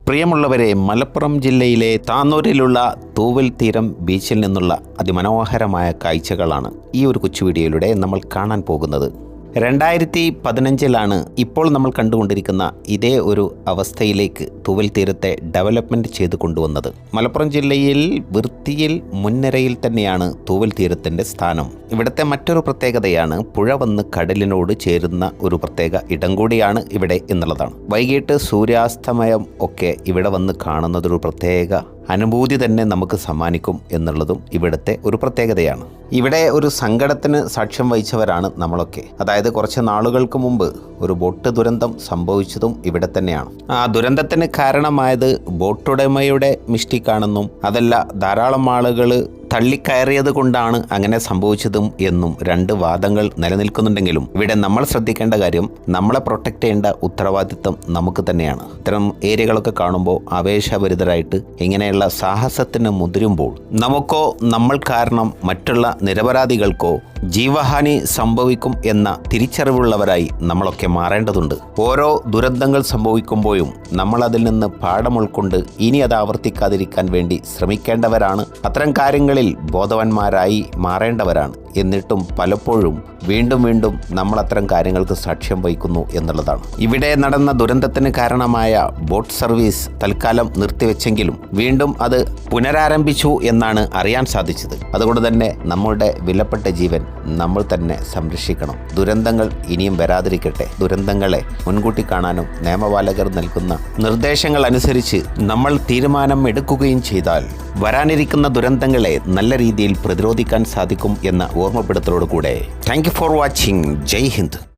പ്രിയമുള്ളവരെ, മലപ്പുറം ജില്ലയിലെ താന്നൂരിലുള്ള തൂവൽ തീരം ബീച്ചിൽ നിന്നുള്ള അതിമനോഹരമായ കാഴ്ചകളാണ് ഈ ഒരു കൊച്ചു വീഡിയോയിലൂടെ നമ്മൾ കാണാൻ പോകുന്നത്. 2015 ഇപ്പോൾ നമ്മൾ കണ്ടുകൊണ്ടിരിക്കുന്ന ഇതേ ഒരു അവസ്ഥയിലേക്ക് തൂവൽ തീരത്തെ ഡെവലപ്മെൻറ്റ് ചെയ്ത് കൊണ്ടുവന്നത്. മലപ്പുറം ജില്ലയിൽ വൃത്തിയിൽ മുൻനിരയിൽ തന്നെയാണ് തൂവൽ തീരത്തിൻ്റെ സ്ഥാനം. ഇവിടുത്തെ മറ്റൊരു പ്രത്യേകതയാണ് പുഴ വന്ന് കടലിനോട് ചേരുന്ന ഒരു പ്രത്യേക ഇടം കൂടിയാണ് ഇവിടെ എന്നുള്ളതാണ്. വൈകിട്ട് സൂര്യാസ്തമയം ഒക്കെ ഇവിടെ വന്ന് കാണുന്നതൊരു പ്രത്യേക അനുഭൂതി തന്നെ നമുക്ക് സമ്മാനിക്കും എന്നുള്ളതും ഇവിടുത്തെ ഒരു പ്രത്യേകതയാണ്. ഇവിടെ ഒരു സങ്കടത്തിന് സാക്ഷ്യം വഹിച്ചവരാണ് നമ്മളൊക്കെ. അതായത് കുറച്ച് നാളുകൾക്ക് മുമ്പ് ഒരു ബോട്ട് ദുരന്തം സംഭവിച്ചതും ഇവിടെ തന്നെയാണ്. ആ ദുരന്തത്തിന് കാരണമായത് ബോട്ടുടമയുടെ മിസ്റ്റേക്കാണെന്നും അതല്ല ധാരാളം ആളുകൾ തള്ളിക്കയറിയത് കൊണ്ടാണ് അങ്ങനെ സംഭവിച്ചതും എന്നും രണ്ട് വാദങ്ങൾ നിലനിൽക്കുന്നുണ്ടെങ്കിലും ഇവിടെ നമ്മൾ ശ്രദ്ധിക്കേണ്ട കാര്യം, നമ്മളെ പ്രൊട്ടക്റ്റ് ചെയ്യേണ്ട ഉത്തരവാദിത്വം നമുക്ക് തന്നെയാണ്. ഇത്തരം ഏരിയകളൊക്കെ കാണുമ്പോൾ ആവേശഭരിതരായിട്ട് ഇങ്ങനെയുള്ള സാഹസത്തിന് മുതിരുമ്പോൾ നമുക്കോ നമ്മൾ കാരണം മറ്റുള്ള നിരപരാധികൾക്കോ ജീവഹാനി സംഭവിക്കും എന്ന തിരിച്ചറിവുള്ളവരായി നമ്മളൊക്കെ മാറേണ്ടതുണ്ട്. ഓരോ ദുരന്തങ്ങൾ സംഭവിക്കുമ്പോഴും നമ്മൾ അതിൽ നിന്ന് പാഠം ഉൾക്കൊണ്ട് ഇനി അത് ആവർത്തിക്കാതിരിക്കാൻ വേണ്ടി ശ്രമിക്കേണ്ടവരാണ്. അത്തരം കാര്യങ്ങളിൽ ബോധവാന്മാരായി മാറേണ്ടവരാണ്. എന്നിട്ടും പലപ്പോഴും വീണ്ടും വീണ്ടും നമ്മൾ അത്തരം കാര്യങ്ങൾക്ക് സാക്ഷ്യം വഹിക്കുന്നു എന്നുള്ളതാണ്. ഇവിടെ നടന്ന ദുരന്തത്തിന് കാരണമായ ബോട്ട് സർവീസ് തൽക്കാലം നിർത്തിവെച്ചെങ്കിലും വീണ്ടും അത് പുനരാരംഭിച്ചു എന്നാണ് അറിയാൻ സാധിച്ചത്. അതുകൊണ്ട് തന്നെ നമ്മളുടെ വിലപ്പെട്ട ജീവൻ നമ്മൾ തന്നെ സംരക്ഷിക്കണം. ദുരന്തങ്ങൾ ഇനിയും വരാതിരിക്കട്ടെ. ദുരന്തങ്ങളെ മുൻകൂട്ടി കാണാനും നിയമപാലകർ നൽകുന്ന നിർദ്ദേശങ്ങൾ അനുസരിച്ച് നമ്മൾ തീരുമാനം എടുക്കുകയും ചെയ്താൽ വരാനിരിക്കുന്ന ദുരന്തങ്ങളെ നല്ല രീതിയിൽ പ്രതിരോധിക്കാൻ സാധിക്കും എന്ന ഓർമ്മപ്പെടുത്തലോടുകൂടെ thank you for watching. Jai Hind.